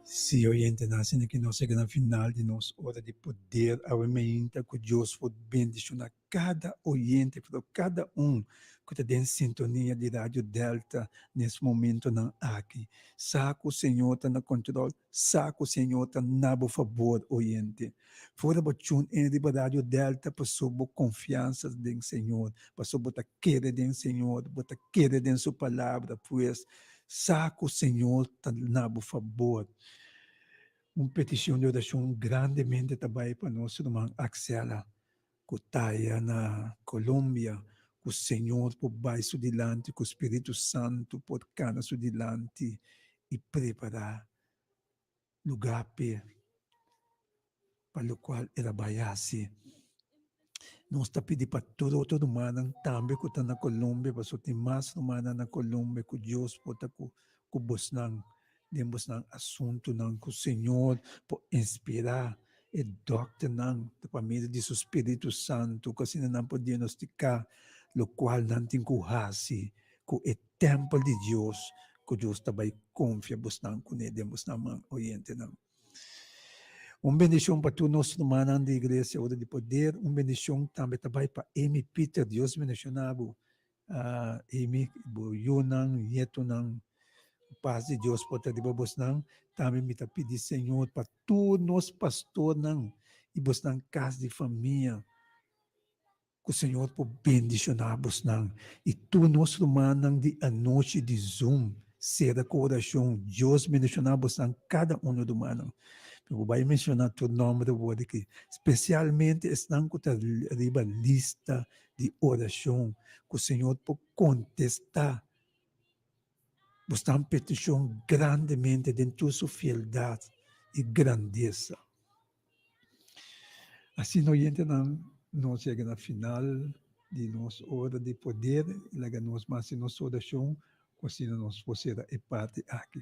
Se oriente nasce que nós chegamos no final de nossa hora de poder, a rementa que Deus pode bendicionar cada oriente, para cada que está em sintonia de Rádio Delta nesse momento não aqui. Saco o Senhor está no controle, saco o Senhor está na favor, oriente. Fora botun em Rádio Delta, para sob confiança em Senhor, para sob querer em Senhor, para querer em sua palavra, pois saco o Senhor está na favor. Uma petição de oração grandemente também para nosso irmão Axela, que está na Colômbia, que o Senhor por baixo delante, que o Espírito Santo por canas delante e preparar lugar para o qual ela vai assim. Nós está pedindo para todo humano também que está na Colômbia, para ter mais humano na Colômbia, que Deus pode estar com você. Temos um assunto que o Senhor pode inspirar e doutrinar para meio de seu Espírito Santo, que assim não pode diagnosticar, o qual não tem que fazer, que é templo de Deus, que Deus também confia bastante com ele, temos na mão oriente. Uma bendição para todos nós irmãos da igreja, hora de poder, uma bendição também para Amy Peter, Deus mencionava, Amy, Yunan, Yetunan, paz de Deus pode ter vos não, também me pedir Senhor para todos nós pastores não e vos não casa de família, que o Senhor pode bendicionar vos não e todos nós irmãos de a noite de Zoom será coração Deus bendicionar vos não cada do humano. Eu vou mencionar todo o nome do word aqui, especialmente estão com a lista de oração que o Senhor pode contestar. Você está em petição grandemente dentro de sua fialdade e grandeza. Assim, nós chegamos no final de nossa hora de poder, laga nós mais em nossa oração, assim nós fosse e parte aqui.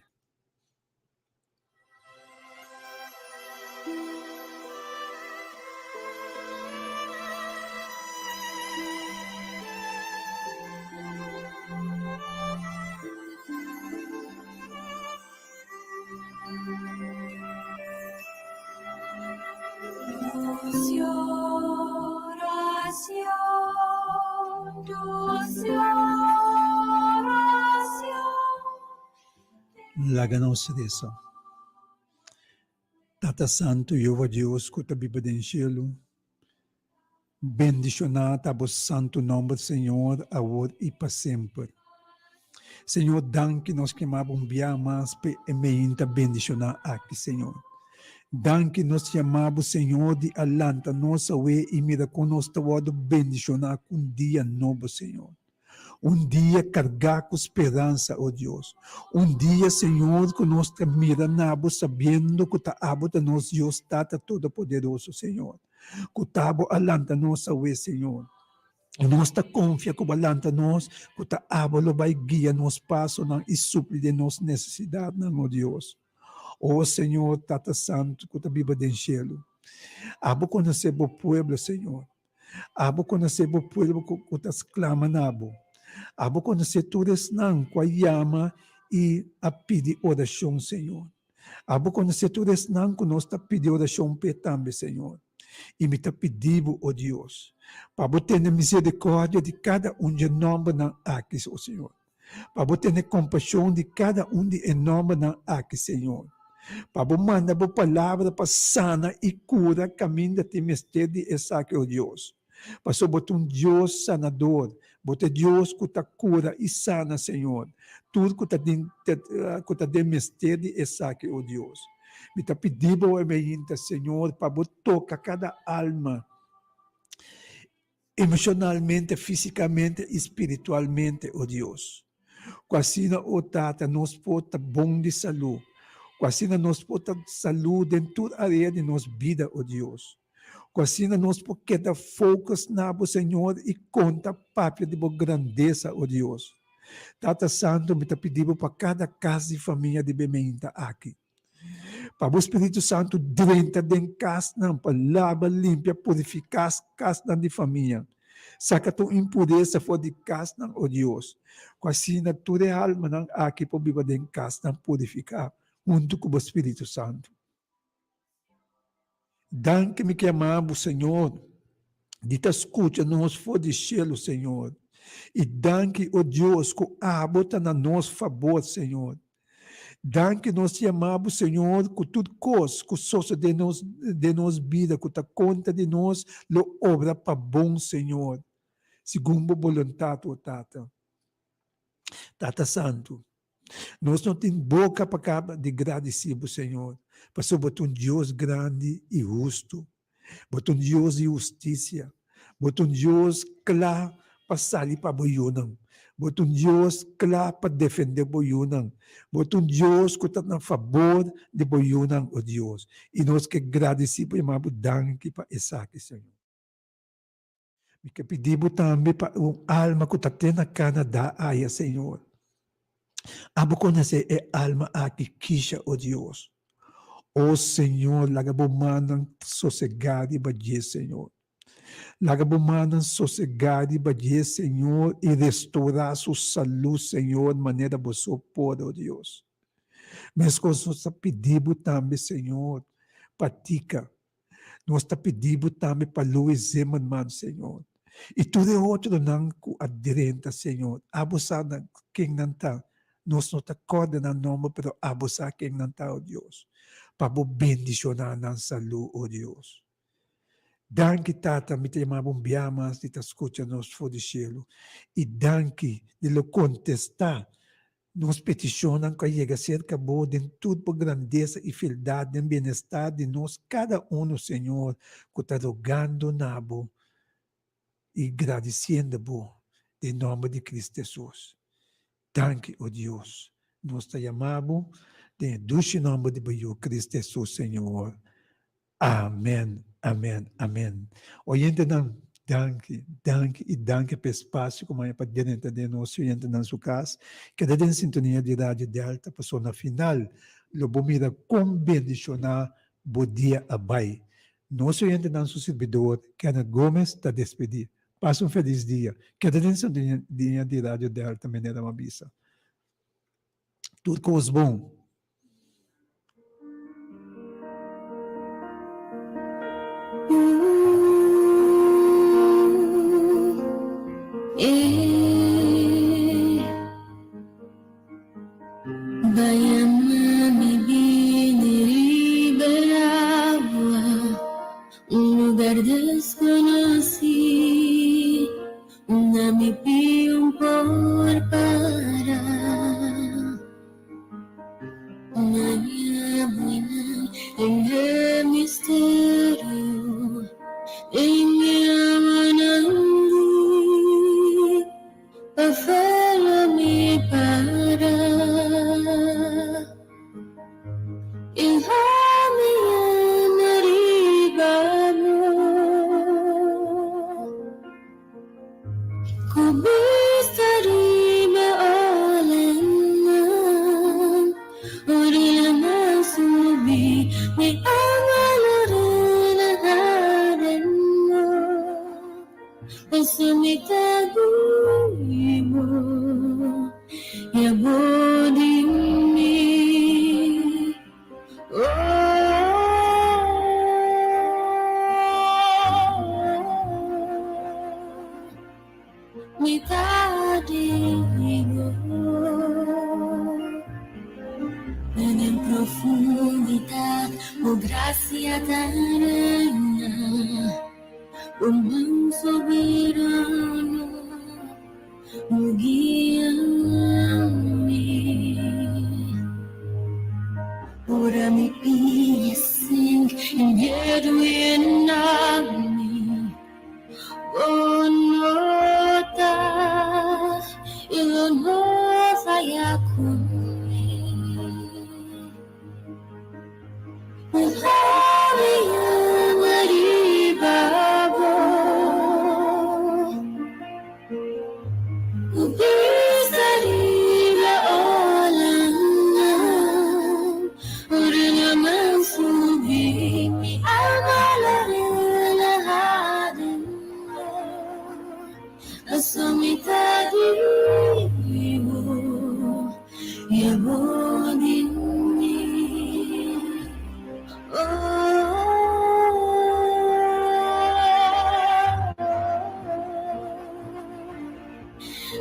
Laga-nos disso. Tata Santo, Jeová Deus, que está vivo no cielo, bendicionado o santo nome do Senhor, agora e para sempre. Senhor, danke nós queimamos um dia mais para me bendicionar aqui, Senhor. Danke nós chamamos, Senhor, de alanta nossa way e mira com nós tawado bendicionar com um dia novo, Senhor. Um dia carregar com esperança, oh Deus. Um dia, Senhor, que nós miramos sabendo que está a nós, Deus, Tata Todo-Poderoso, Senhor. Que está alanta nossa way, Senhor. E nós está confia que alanta nós, que está vai guiar nos passos e suprir de nossa necessidade, oh Deus. Oh Senhor, Tata Santo, que está viva do cielo. Abo conhecer o povo, Senhor. Abo conhecer o povo que está clamando, abo. Abo conhecer todos não, que chama e a pedir oração, Senhor. Abo conhecer todos não, que nós está pedindo oração também, Senhor. E me está pedindo, oh Deus, para ter misericórdia de cada de nome aqui, oh Senhor. Para ter compaixão de cada de nome aqui, Senhor. Para mandar a palavra para sana e cura caminho de mistério de essa que oh Deus. Para sobre um Deus sanador, bote Deus que está cura e sana, Senhor. Tudo que está de mistério de essa que oh Deus. Me está pedindo, Senhor, para tocar cada alma, emocionalmente, fisicamente, espiritualmente, oh Deus. Quase o Tata, nos pode bom de saúde. Quase nós podemos saúde em toda a área de nossa vida, oh Deus. Quase nós podemos dar foco na Senhor e conta pápia de boa grandeza, oh Deus. Tata Santo, me está pedindo para cada casa e família de Bementa aqui. Para o Espírito Santo, dentro de casa, palavra limpa, purificar casa de família. Saca tua impureza fora de casa, oh Deus. Quase na tua alma, aqui para viver em casa, purificar. Junto com o Espírito Santo. Danke me que amamos, Senhor, de te escuta nós for de cielo, Senhor. E danke, oh Deus, que abota na nosso favor, Senhor. Danke nós te amamos, Senhor, que tudo coisa que soça de nós vida, que ta conta de nós, lo obra para bom, Senhor. Segundo a vontade, oh Tata. Tata Santo. Nós não temos boca para acabar de agradecer, Senhor. Porque botou um Deus grande e justo. Botou um Deus de justiça. Botou um Deus claro para sair para boiunang. Botou um Deus claro para defender boiunang. Botou um Deus que está a favor de boiunang, oh Deus. E nós que agradecemos por amar danke para essa Senhor. Me que pedimos também para uma alma que está tendo na Canadá, aí, Senhor. Abo conhecer a alma aqui, queixa, oh Deus. Oh Senhor, lagabumanan sossegado e badia, Senhor. Lagabumanan sossegado e badia, Senhor, e restaurar sua saúde, Senhor, de maneira que você pode, oh Deus. Mas nós está pedindo também, Senhor, para Tica. Nós está pedindo também para Luiz Zemanman, Senhor. E tudo é outro não aderente, Senhor. Abusar quem não está. Nós não está coordenando nome, mas abusar quem não está, oh Deus. Para bendicionar na saúde, oh Deus. Danke, Tata, me chamava biamas de te escutar nos for de cielo. E danke de lo contestar. Nos peticionam que chega cerca boa de tudo por grandeza e fieldade, de bem-estar de nós, cada um, Senhor, que está rogando nabo e agradecendo, em nome de Cristo Jesus. Danke, oh Deus. Nós te chamamos de dulce nome de Cristo Jesus, Senhor. Amém, amém, amém. Oyente, danke per spazio come para dentro de nosso gente na sua casa. Cada den sintonia de Rádio Delta, passou na final, lo bomira com bendicionar bo dia abai. Nosso gente na seu servidor, Kenneth Gomes, está despedido. Passa feliz dia. Cada den sintonia de Rádio Delta, maneira mabisa. Tudo coisa bom. Lugar desconhecido, me piam por parar. Na minha buena, em mistério, em minha manandi, a fala me parar. E Kubistarime olenan, urilana subi, mi angalorena hadenno, asumitaduimo, ya bodimi, en profundidad, oh gracia tareña, un man soberano, oh guíame. Ora mi pia sing, in yedu in agni, oh nota, ilonova yakumi. Hallelujah, maribabo, ubisarila olana, urina mansubi, mi amalarela hadena, asumitadimu, yabodini.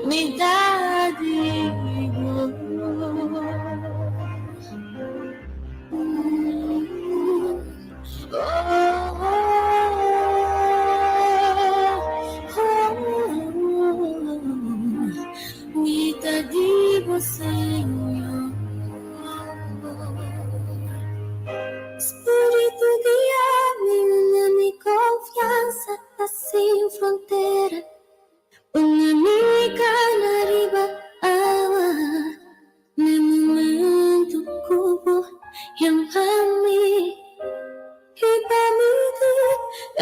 Mi daddy, mi daddy, Senhor. Espírito guia-me, una confiança tá sem fronteira. Una amiga na riba awa, no momento cubo yang kami ipamiti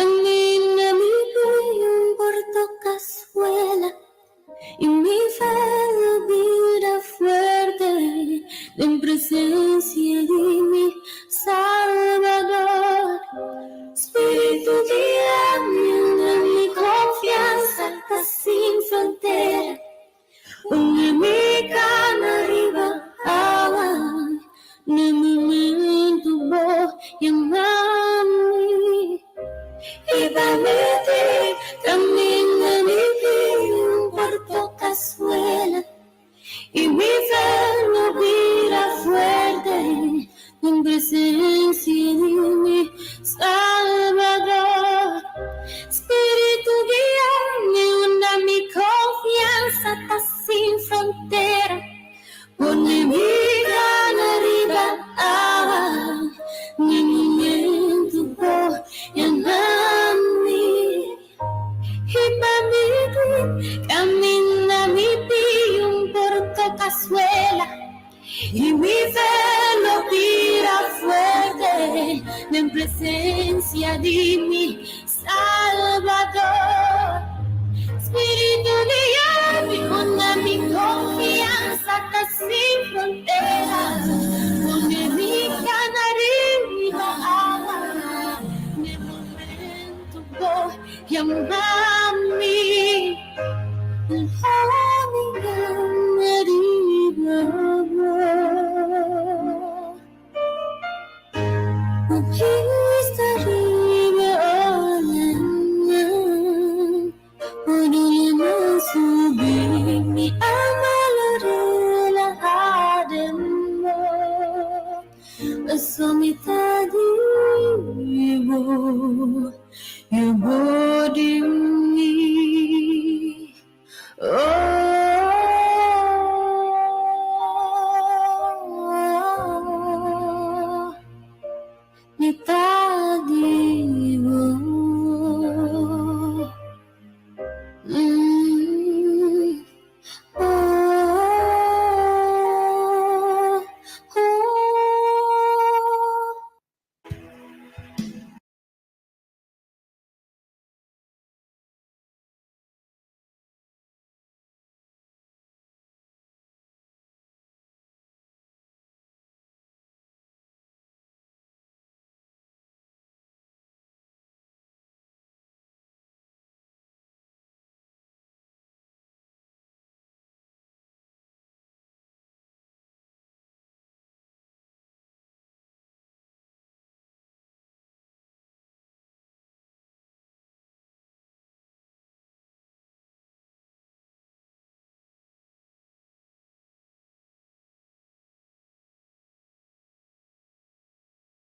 ang minamili yung porto cazuela y mi fe vida fuerte en presencia de mi Salvador. Espírito guia-me, mi confianza está sin frontera. Una amiga na riba awa, no momento voy a mami. Ipamiti camina mi vida Puerto Cazuela y mi fe no vida fuerte en presencia de mi Salvador. Espírito guia-me, una mi confianza está sin frontera. Una amiga na riba awa, no momento voy a mami. Ipamiti camina mi pio un porto cazuela y mi velo tira fuerte en presencia de mi Salvador.